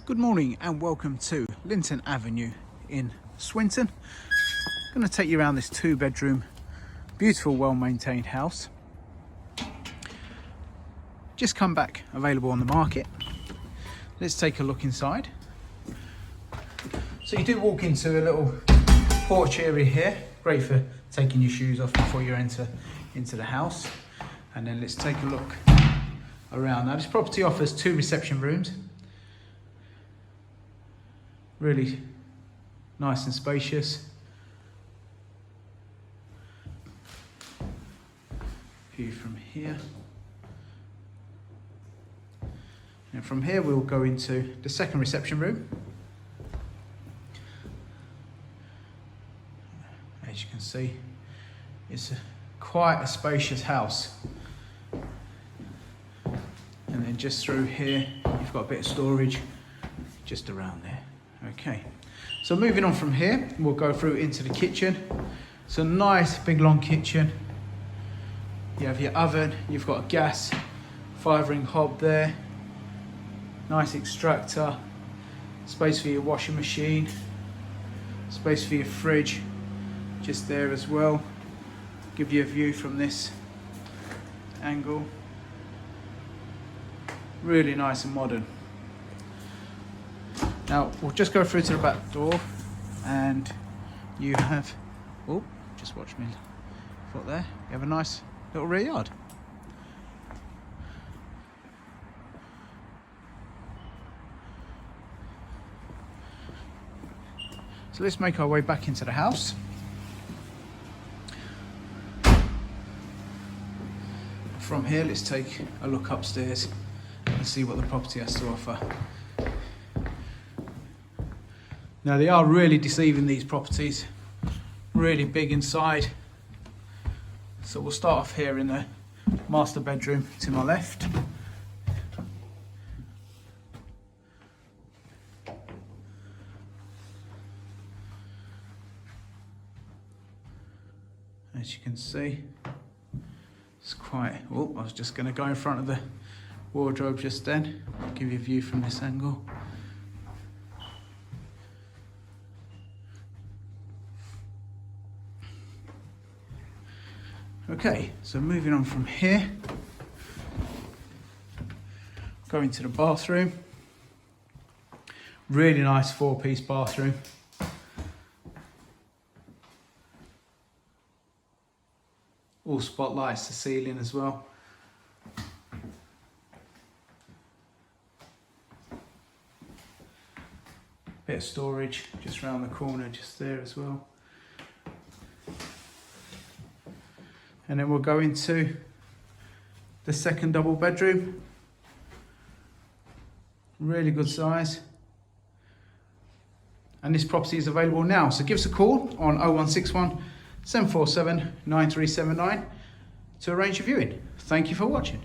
Good morning and welcome to Lynton Avenue in Swinton. I'm going to take you around this 2-bedroom, beautiful, well-maintained house. Just come back available on the market. Let's take a look inside. So you do walk into a little porch area here, great for taking your shoes off before you enter into the house. And then let's take a look around. Now this property offers 2 reception rooms. Really nice and spacious. View from here. And from here we'll go into the 2nd reception room. As you can see, it's quite a spacious house. And then just through here, you've got a bit of storage just around there. Okay, so moving on from here, we'll go through into the kitchen. It's a nice big long kitchen. You have your oven, you've got a gas 5-ring hob there. Nice extractor, space for your washing machine, space for your fridge just there as well. Give you a view from this angle. Really nice and modern. Now we'll just go through to the back door and you have, oh, just watch me foot there. You have a nice little rear yard. So let's make our way back into the house. From here, let's take a look upstairs and see what the property has to offer. Now they are really deceiving, these properties, really big inside. So we'll start off here in the master bedroom to my left. As you can see, it's quite, oh, I was just going to go in front of the wardrobe just then. I'll give you a view from this angle. Okay, so moving on from here, going to the bathroom. Really nice 4-piece bathroom. All spotlights to ceiling as well. Bit of storage just around the corner, just there as well. And then we'll go into the 2nd double bedroom. Really good size. And this property is available now. So give us a call on 0161 747 9379 to arrange a viewing. Thank you for watching.